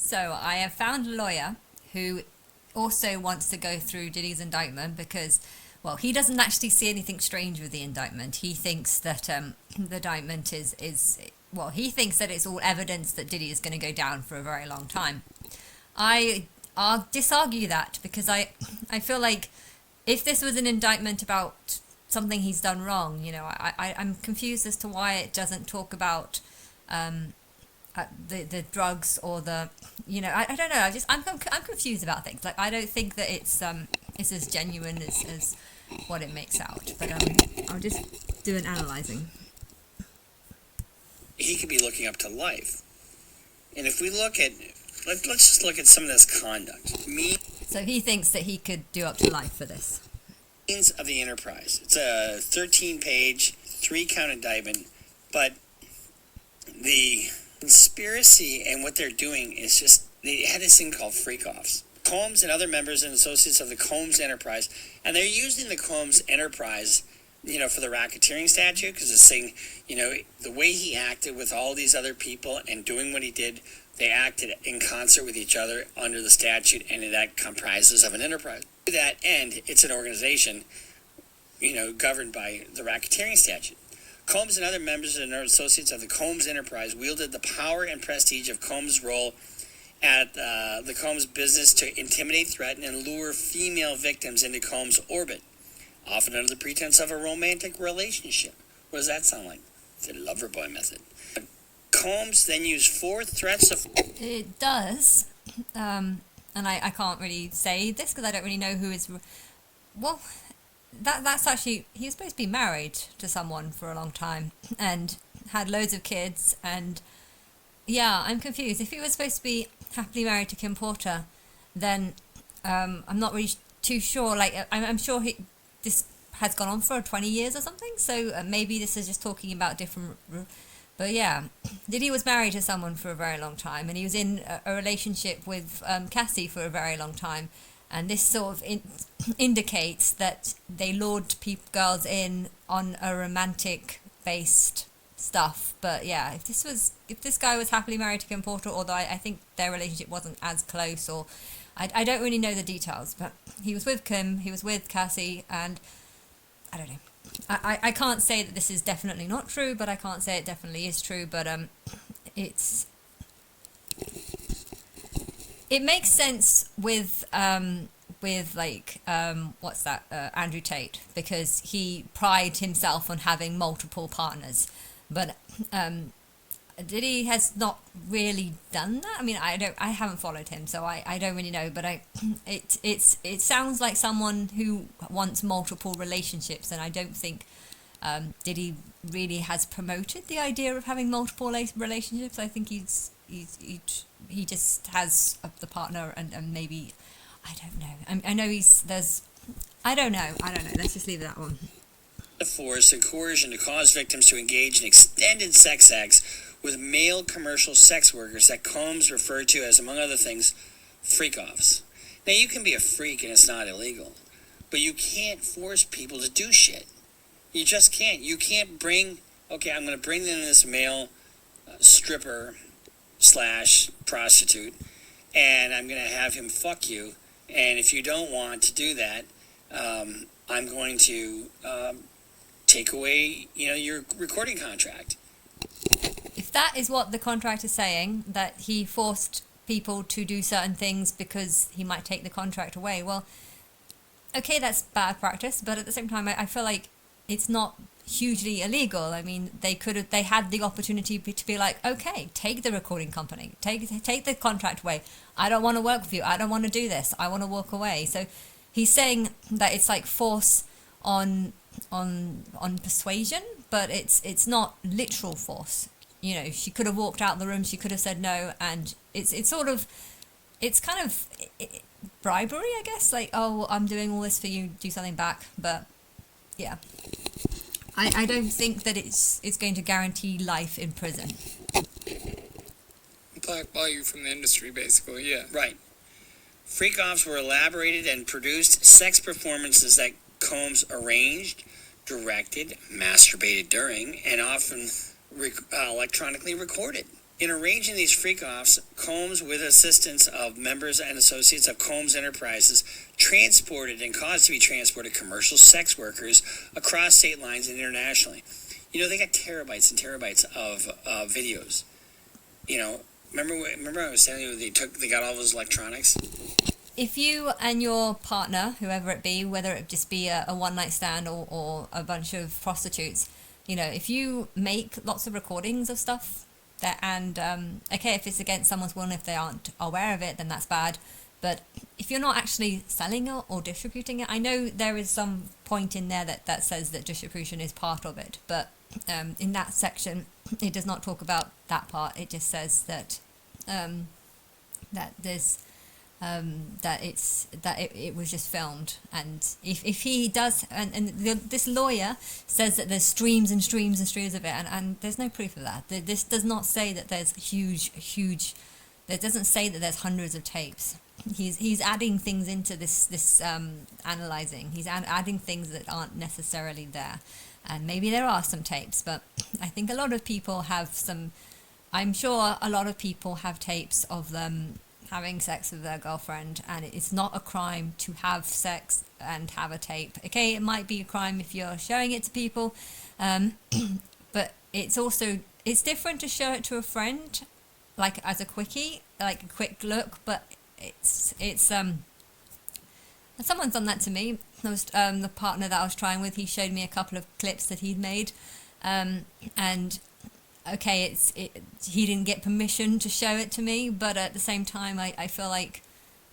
So I have found a lawyer who also wants to go through Diddy's indictment because, well, he doesn't actually see anything strange with the indictment. He thinks that the indictment well, he thinks that it's all evidence that Diddy is going to go down for a very long time. I'll disargue that because I feel like if this was an indictment about something he's done wrong, I'm confused as to why it doesn't talk about the drugs or I don't know. I'm confused about things. Like I don't think that it's as genuine as what it makes out. But I'll just do an analyzing. He could be looking up to life, and if we look at let's just look at some of this conduct. So he thinks that he could do up to life for this. Means of the enterprise. It's a 13-page, 3-count indictment, but the conspiracy and what they're doing is just, they had this thing called freak-offs. Combs and other members and associates of the Combs Enterprise, and they're using the Combs Enterprise, for the racketeering statute, because it's saying, the way he acted with all these other people and doing what he did, they acted in concert with each other under the statute, and that comprises of an enterprise. To that end, it's an organization, governed by the racketeering statute. Combs and other members and associates of the Combs Enterprise wielded the power and prestige of Combs' role at the Combs business to intimidate, threaten, and lure female victims into Combs' orbit, often under the pretense of a romantic relationship. What does that sound like? It's a lover boy method. Combs then used 4 threats of... It does. And I can't really say this because I don't really know who is... Well, that's actually... He was supposed to be married to someone for a long time and had loads of kids and... Yeah, I'm confused. If he was supposed to be happily married to Kim Porter, then I'm not really too sure. Like, I'm sure this has gone on for 20 years or something, so maybe this is just talking about different... But yeah, Diddy was married to someone for a very long time, and he was in a relationship with Cassie for a very long time, and this sort of indicates that they lured girls in on a romantic-based stuff. But yeah, if this guy was happily married to Kim Porter, although I think their relationship wasn't as close, or I don't really know the details, but he was with Kim, he was with Cassie, and I don't know. I can't say that this is definitely not true, but I can't say it definitely is true. But it makes sense with what's that, Andrew Tate, because he prided himself on having multiple partners, but Diddy has not really done that. I mean, I haven't followed him, so I don't really know. But it sounds like someone who wants multiple relationships, and I don't think Diddy really has promoted the idea of having multiple relationships. I think he just has the partner, and maybe I don't know. I know I don't know. Let's just leave that one. The force and coercion to cause victims to engage in extended sex acts with male commercial sex workers that Combs referred to as, among other things, freak-offs. Now, you can be a freak and it's not illegal, but you can't force people to do shit. You just can't. You can't I'm going to bring in this male stripper / prostitute, and I'm going to have him fuck you, and if you don't want to do that, I'm going to take away, your recording contract. If that is what the contract is saying, that he forced people to do certain things because he might take the contract away, well, okay, that's bad practice, but at the same time, I feel like it's not hugely illegal. I mean, they had the opportunity to be like, okay, take the recording company, take the contract away. I don't want to work with you. I don't want to do this. I want to walk away. So he's saying that it's like force on persuasion, but it's not literal force. She could have walked out the room, she could have said no, and it's kind of bribery, I guess, like, oh, I'm doing all this for you, do something back. But yeah, I don't think that it's going to guarantee life in prison. Blackball you from the industry, basically, yeah. Right. Freak-offs were elaborated and produced sex performances that Combs arranged, directed, masturbated during, and often electronically recorded. In arranging these freak-offs, Combs, with assistance of members and associates of Combs Enterprises, transported and caused to be transported commercial sex workers across state lines and internationally. You know, they got terabytes and terabytes of videos. You know, remember I was telling you they got all those electronics? If you and your partner, whoever it be, whether it just be a one-night stand or a bunch of prostitutes, you know, if you make lots of recordings of stuff, okay, if it's against someone's will and if they aren't aware of it, then that's bad. But if you're not actually selling it or distributing it, I know there is some point in there that says that distribution is part of it, but in that section, it does not talk about that part. It just says that there's it was just filmed, and if he does, this lawyer says that there's streams and streams and streams of it, and there's no proof of that. This does not say that there's huge. It doesn't say that there's hundreds of tapes. He's adding things into this analyzing. He's adding things that aren't necessarily there, and maybe there are some tapes, but I think a lot of people have some. I'm sure a lot of people have tapes of them having sex with their girlfriend, and it's not a crime to have sex and have a tape. Okay, it might be a crime if you're showing it to people, but it's different to show it to a friend, like as a quickie, like a quick look. But someone's done that to me. That was the partner that I was trying with. He showed me a couple of clips that he'd made, and okay, he didn't get permission to show it to me, but at the same time, I feel like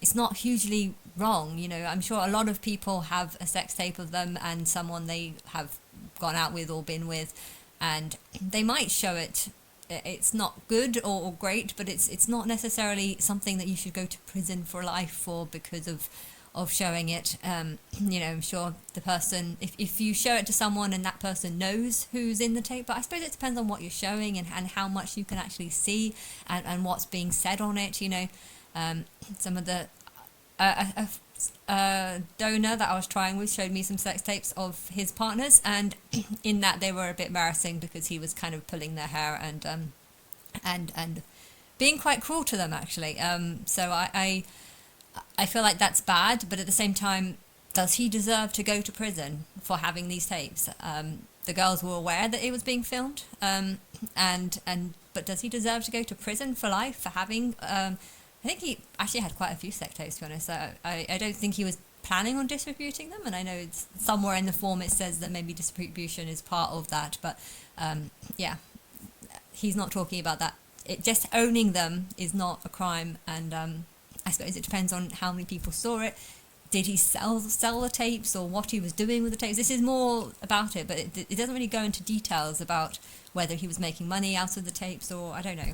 it's not hugely wrong. You know, I'm sure a lot of people have a sex tape of them and someone they have gone out with or been with, and they might show it. It's not good or great, but it's not necessarily something that you should go to prison for life for because of showing it. You know, I'm sure the person, if you show it to someone and that person knows who's in the tape, but I suppose it depends on what you're showing and how much you can actually see and what's being said on it. You know, some of the donor that I was trying with showed me some sex tapes of his partners, and in that they were a bit embarrassing because he was kind of pulling their hair and being quite cruel to them, actually. So I feel like that's bad, but at the same time, does he deserve to go to prison for having these tapes? The girls were aware that it was being filmed, but does he deserve to go to prison for life for having? I think he actually had quite a few sex tapes, to be honest. I don't think he was planning on distributing them, and I know it's somewhere in the form it says that maybe distribution is part of that, but yeah, he's not talking about that. Just owning them is not a crime, and I suppose it depends on how many people saw it. Did he sell the tapes, or what he was doing with the tapes? This is more about it, but it doesn't really go into details about whether he was making money out of the tapes, or I don't know.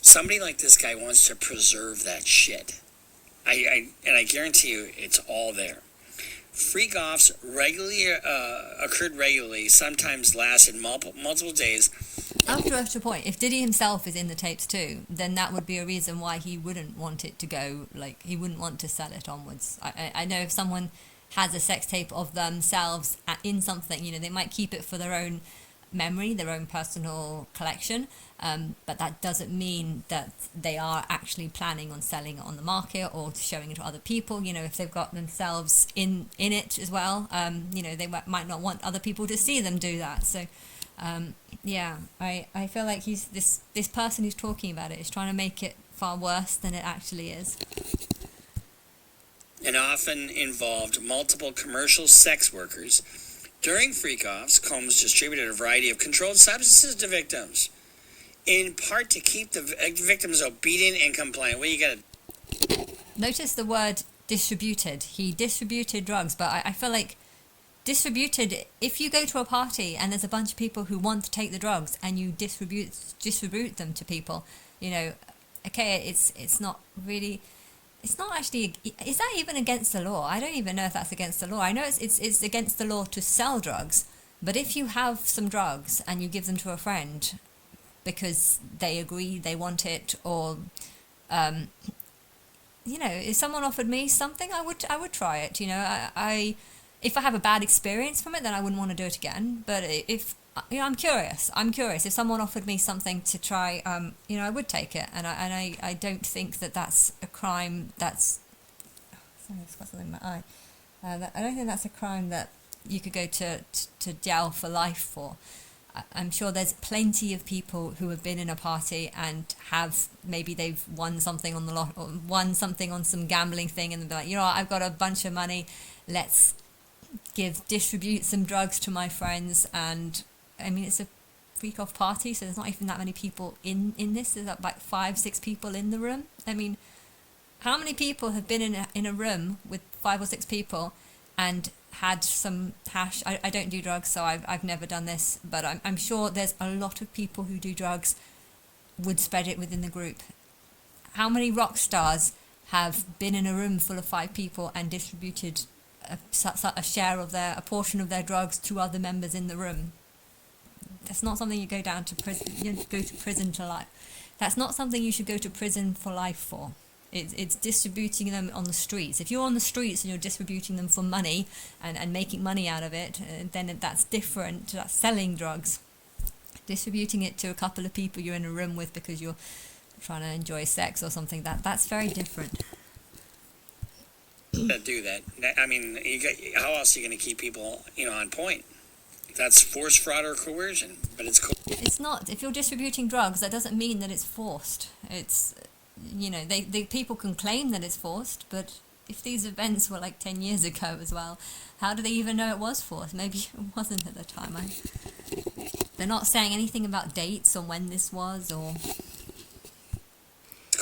Somebody like this guy wants to preserve that shit. I guarantee you it's all there. Freak-offs occurred regularly, sometimes lasted multiple days. Up to a point, if Diddy himself is in the tapes too, then that would be a reason why he wouldn't want it to go, like, he wouldn't want to sell it onwards. I know if someone has a sex tape of themselves in something, you know, they might keep it for their own memory, their own personal collection, but that doesn't mean that they are actually planning on selling it on the market or showing it to other people. You know, if they've got themselves in it as well, you know, they might not want other people to see them do that. So yeah, I feel like this person who's talking about it is trying to make it far worse than it actually is. And often involved multiple commercial sex workers. During freak-offs, Combs distributed a variety of controlled substances to victims, in part to keep the victims obedient and compliant. Well, you gotta notice the word distributed. He distributed drugs, but I feel like distributed, if you go to a party and there's a bunch of people who want to take the drugs and you distribute them to people, you know, okay, it's not really, it's not actually, is that even against the law? I don't even know if that's against the law. I know it's against the law to sell drugs, but if you have some drugs and you give them to a friend because they agree they want it, or you know, if someone offered me something, I would try it. You know, if I have a bad experience from it, then I wouldn't want to do it again. But if I'm curious. I'm curious. If someone offered me something to try, I would take it. And I don't think that that's a crime. Sorry, I've got something in my eye. I don't think that's a crime that you could go to jail for life for. I'm sure there's plenty of people who have been in a party and maybe they've won something on the lot or won something on some gambling thing, and they're like, I've got a bunch of money, let's distribute some drugs to my friends. And I mean, it's a freak off party, so there's not even that many people in this. There's like 5-6 people in the room. I mean, how many people have been in a room with 5 or 6 people and had some hash? I don't do drugs, so I've never done this, but I'm sure there's a lot of people who do drugs would spread it within the group. How many rock stars have been in a room full of 5 people and distributed a portion of their drugs to other members in the room? That's not something you go down to prison. You go to prison to life. That's not something you should go to prison for life for. It's distributing them on the streets. If you're on the streets and you're distributing them for money and making money out of it, then that's different. That's selling drugs. Distributing it to a couple of people you're in a room with because you're trying to enjoy sex or something, that's very different. Do that. I mean, how else are you going to keep people, on point? That's force, fraud, or coercion. But it's cool. It's not. If you're distributing drugs, that doesn't mean that it's forced. It's they people can claim that it's forced, but if these events were like 10 years ago as well, how do they even know it was forced? Maybe it wasn't at the time. They're not saying anything about dates or when this was or...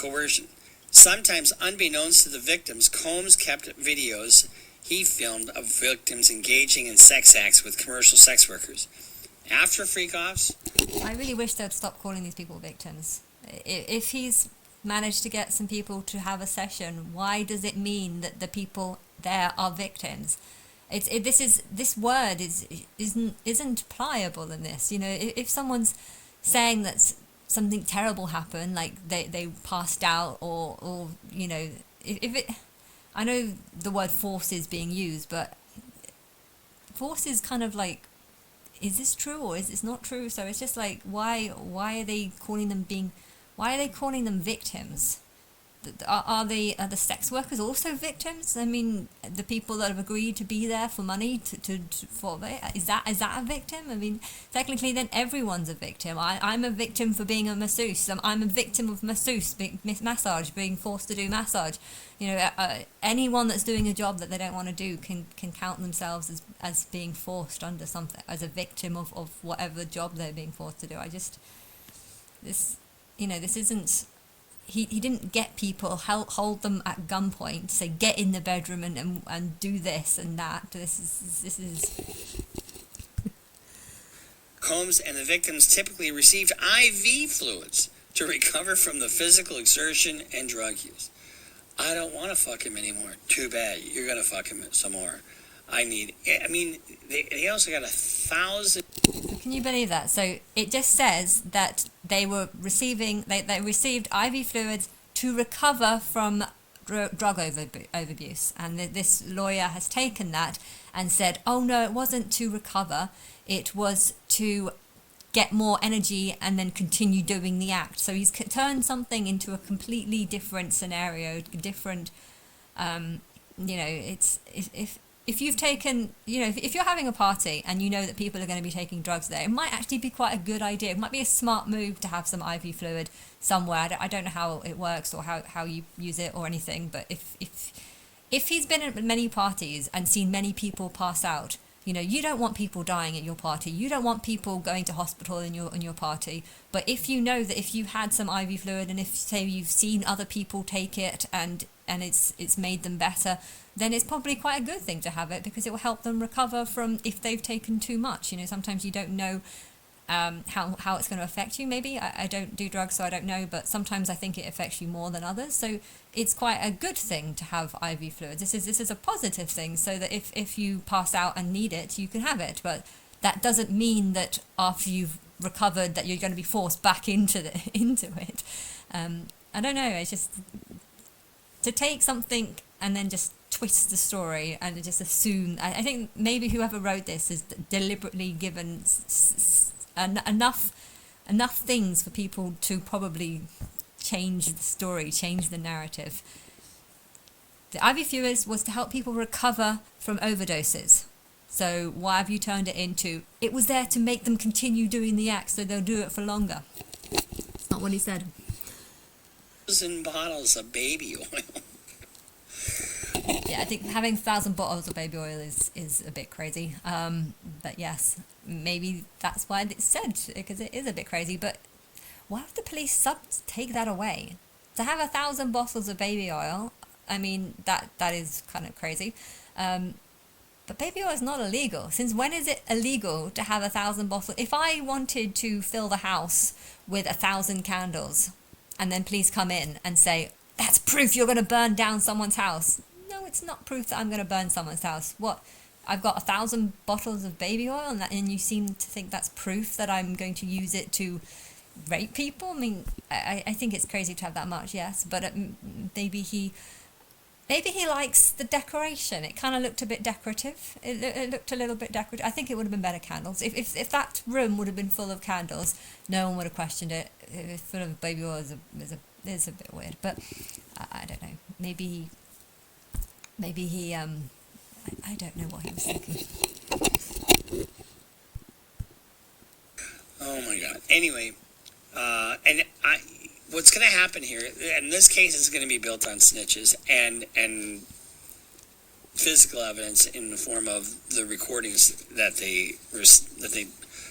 Coercion. Sometimes unbeknownst to the victims, Combs kept videos he filmed of victims engaging in sex acts with commercial sex workers. After freak-offs... I really wish they'd stop calling these people victims. If he's managed to get some people to have a session, why does it mean that the people there are victims? This word isn't pliable in this. If someone's saying that something terrible happened, like they passed out, or if it, I know the word force is being used, but force is kind of like, is this true or is this not true? So it's just like, why are they calling them victims? Are the sex workers also victims? I mean, the people that have agreed to be there for money is that a victim? I mean, technically, then everyone's a victim. I'm a victim for being a masseuse. I'm a victim of massage, being forced to do massage. Anyone that's doing a job that they don't want to do can count themselves as being forced under something, as a victim of whatever job they're being forced to do. This isn't. He didn't get people, hold them at gunpoint, say get in the bedroom and do this and that. This is. Combs and the victims typically received IV fluids to recover from the physical exertion and drug use. I don't want to fuck him anymore. Too bad. You're gonna fuck him some more. They also got 1,000. Can you believe that? So it just says that they received IV fluids to recover from drug overabuse, and this lawyer has taken that and said, oh no, it wasn't to recover, it was to get more energy and then continue doing the act. So he's turned something into a completely different scenario, different, if you've taken, if you're having a party and you know that people are going to be taking drugs there, it might actually be quite a good idea. It might be a smart move to have some IV fluid somewhere. I don't know how it works or how you use it or anything, but if he's been at many parties and seen many people pass out, you don't want people dying at your party. You don't want people going to hospital in your party. But if you know that if you had some IV fluid and if, say, you've seen other people take it and it's made them better, then it's probably quite a good thing to have it because it will help them recover from if they've taken too much. Sometimes you don't know how it's going to affect you. Maybe I don't do drugs, so I don't know, but sometimes I think it affects you more than others. So it's quite a good thing to have IV fluids. This is a positive thing, so that if you pass out and need it, you can have it. But that doesn't mean that after you've recovered that you're going to be forced back into it. I don't know. It's just to take something and then just twist the story and just assume. I think maybe whoever wrote this has deliberately given enough things for people to probably change the story, change the narrative. The IV fluids was to help people recover from overdoses. So why have you turned it into, it was there to make them continue doing the act so they'll do it for longer? It's not what he said. In bottles of baby oil. Yeah, I think having 1,000 bottles of baby oil is a bit crazy. But yes, maybe that's why it's said, because it is a bit crazy. But why would the police take that away? To have 1,000 bottles of baby oil, I mean, that is kind of crazy. But baby oil is not illegal. Since when is it illegal to have 1,000 bottles? If I wanted to fill the house with 1,000 candles, and then police come in and say, that's proof you're going to burn down someone's house. No, it's not proof that I'm going to burn someone's house. What? I've got 1,000 bottles of baby oil, and you seem to think that's proof that I'm going to use it to rape people? I mean, I think it's crazy to have that much, yes. But maybe he likes the decoration. It kind of looked a bit decorative. It looked a little bit decorative. I think it would have been better candles. If that room would have been full of candles, no one would have questioned it. If it's full of baby oil is a bit weird. But I don't know. Maybe he I don't know what he was thinking. Oh my God. Anyway, what's going to happen here? In this case, is going to be built on snitches and physical evidence in the form of the recordings that they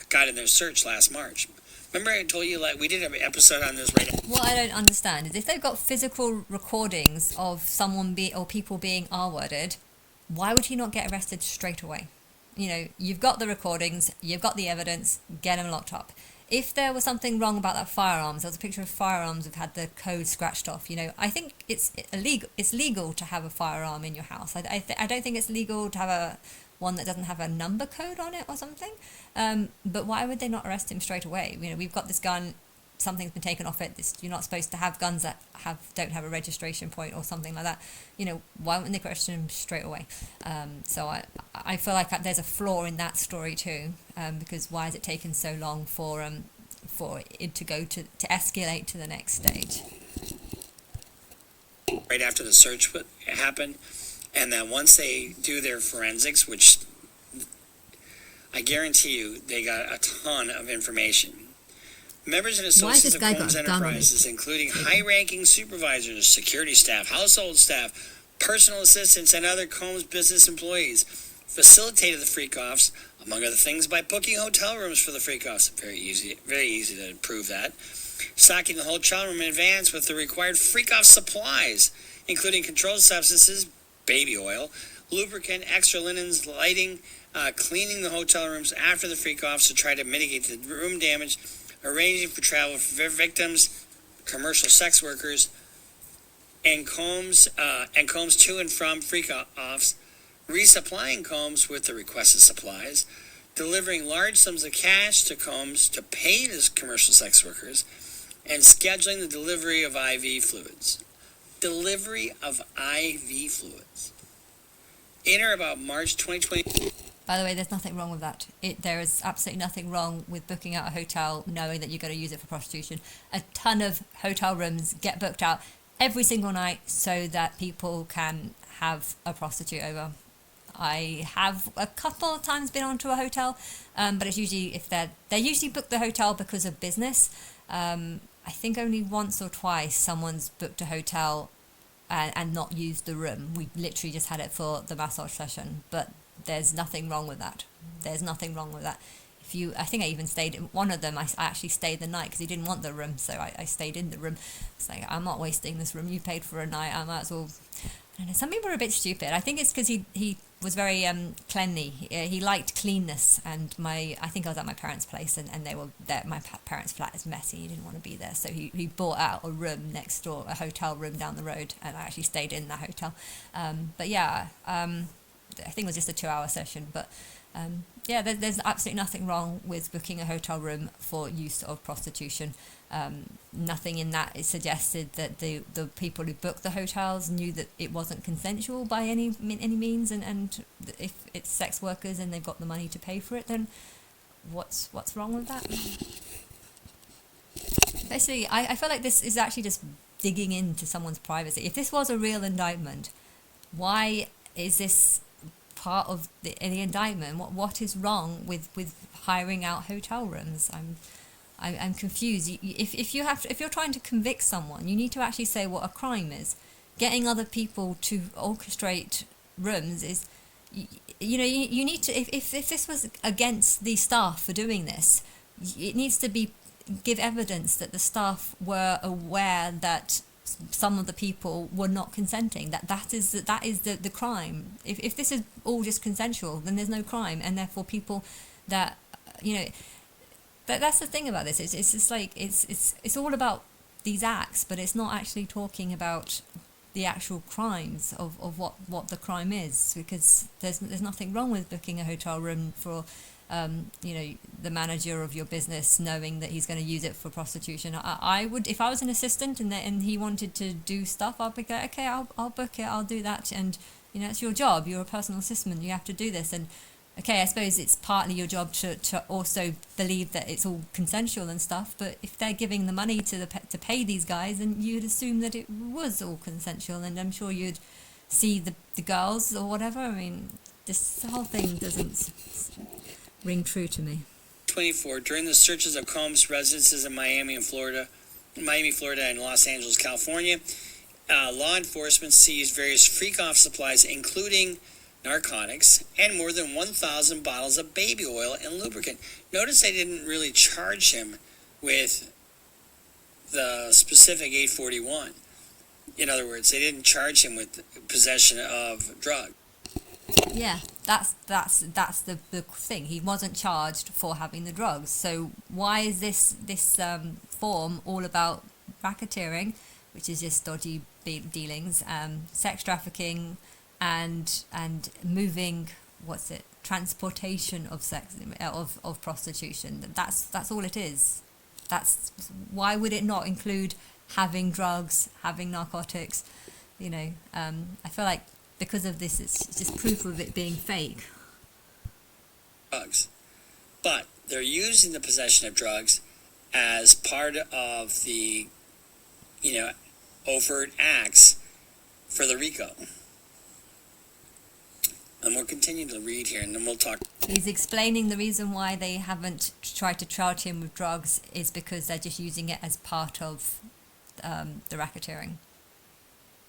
got in their search last March. Remember, I told you we did an episode on this right now. What I don't understand is if they've got physical recordings of someone or people being R-worded, why would he not get arrested straight away? You know, you've got the recordings, you've got the evidence, get him locked up. If there was something wrong about that firearms, there was a picture of firearms that had the code scratched off. You know, I think it's illegal. It's legal to have a firearm in your house. I don't think it's legal to have one that doesn't have a number code on it or something. But why would they not arrest him straight away? You know, we've got this gun. Something's been taken off it. You're not supposed to have guns that don't have a registration point or something like that. You know, why wouldn't they question him straight away? So I feel like there's a flaw in that story too, because why is it taking so long for it to go to escalate to the next stage? Right after the search happened, and then once they do their forensics, which I guarantee you they got a ton of information. Members and associates of Combs Enterprises, including high-ranking supervisors, security staff, household staff, personal assistants, and other Combs business employees, facilitated the freak-offs, among other things, by booking hotel rooms for the freak-offs. Very easy to prove that. Stocking the hotel room in advance with the required freak-off supplies, including controlled substances, baby oil, lubricant, extra linens, lighting, cleaning the hotel rooms after the freak-offs to try to mitigate the room damage, arranging for travel for victims, commercial sex workers, and Combs to and from freak-offs, resupplying Combs with the requested supplies, delivering large sums of cash to Combs to pay the commercial sex workers, and scheduling the delivery of IV fluids. Delivery of IV fluids. In or about March 2020... By the way, there's nothing wrong with that. There is absolutely nothing wrong with booking out a hotel knowing that you're going to use it for prostitution. A ton of hotel rooms get booked out every single night so that people can have a prostitute over. I have a couple of times been onto a hotel, but it's usually if they usually book the hotel because of business. I think only once or twice someone's booked a hotel and not used the room. We literally just had it for the massage session, but there's nothing wrong with that. There's nothing wrong with that. I think I even stayed in one of them. I actually stayed the night because he didn't want the room, so I stayed in the room. It's like, I'm not wasting this room. You paid for a night. I might as well. I don't know. Some people are a bit stupid. I think it's because he was very cleanly. He liked cleanness, and I think I was at my parents' place, and they were there. My parents' flat is messy. He didn't want to be there, so he bought out a room next door, a hotel room down the road, and I actually stayed in that hotel. But yeah. I think it was just a 2-hour session, but there's absolutely nothing wrong with booking a hotel room for use of prostitution. Nothing in that is suggested that the people who booked the hotels knew that it wasn't consensual by any means, and if it's sex workers and they've got the money to pay for it, then what's wrong with that? Basically, I feel like this is actually just digging into someone's privacy. If this was a real indictment, why is this part of the indictment? What is wrong with hiring out hotel rooms? I'm confused. If you're trying to convict someone, you need to actually say what a crime is. Getting other people to orchestrate rooms is, you need to. If this was against the staff for doing this, it needs to give evidence that the staff were aware that some of the people were not consenting. That is the crime. If this is all just consensual, then there's no crime, and therefore people that that's the thing about this. It's just like it's all about these acts, but it's not actually talking about the actual crimes of what the crime is, because there's nothing wrong with booking a hotel room for the manager of your business knowing that he's going to use it for prostitution. I would, if I was an assistant and he wanted to do stuff, I'd be like, okay, I'll book it, I'll do that, and it's your job. You're a personal assistant, you have to do this. And okay, I suppose it's partly your job to also believe that it's all consensual and stuff, but if they're giving the money to pay these guys, then you'd assume that it was all consensual, and I'm sure you'd see the girls or whatever. I mean, this whole thing doesn't ring true to me. 24. During the searches of Combs' residences in Miami, Florida, and Los Angeles, California, law enforcement seized various freak-off supplies, including narcotics and more than 1,000 bottles of baby oil and lubricant. Notice they didn't really charge him with the specific 841. In other words, they didn't charge him with possession of drugs. Yeah, that's the thing. He wasn't charged for having the drugs. So why is this form all about racketeering, which is just dodgy dealings, sex trafficking, and moving, transportation of sex, of prostitution? That's all it is. Why would it not include having drugs, having narcotics? I feel like because of this, it's just proof of it being fake. Drugs. But they're using the possession of drugs as part of the, overt acts for the RICO. And we'll continue to read here, and then we'll talk. He's explaining the reason why they haven't tried to charge him with drugs is because they're just using it as part of the racketeering.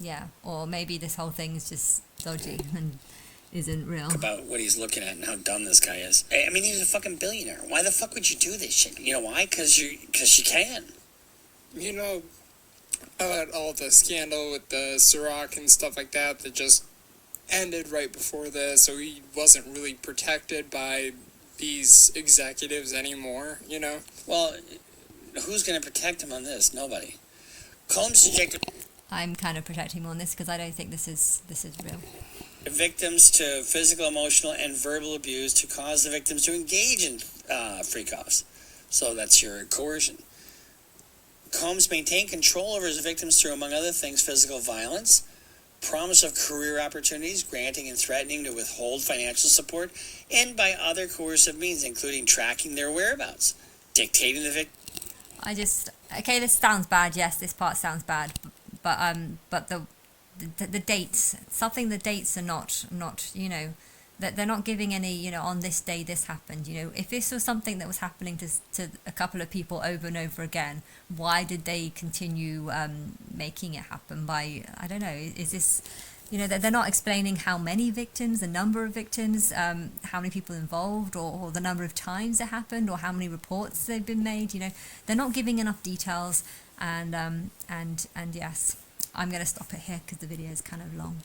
Yeah, or maybe this whole thing is just dodgy and isn't real. About what he's looking at and how dumb this guy is. I mean, he's a fucking billionaire. Why the fuck would you do this shit? You know why? Because you can. About all the scandal with the Ciroc and stuff like that just ended right before this, so he wasn't really protected by these executives anymore, Well, who's going to protect him on this? Nobody. Combs subjected I'm kind of protecting him on this because I don't think this is real. victims to physical, emotional, and verbal abuse to cause the victims to engage in freak-offs. So that's your coercion. Combs maintained control over his victims through, among other things, physical violence, promise of career opportunities, granting and threatening to withhold financial support, and by other coercive means, including tracking their whereabouts, dictating the victim. Okay, this sounds bad. Yes, this part sounds bad, but the dates, the dates are not that they're not giving any, on this day this happened. If this was something that was happening to a couple of people over and over again, why did they continue making it happen? By, I don't know, is this, they're not explaining how many victims, the number of victims, how many people involved, or the number of times it happened, or how many reports they've been made. They're not giving enough details, and yes, I'm going to stop it here because the video is kind of long.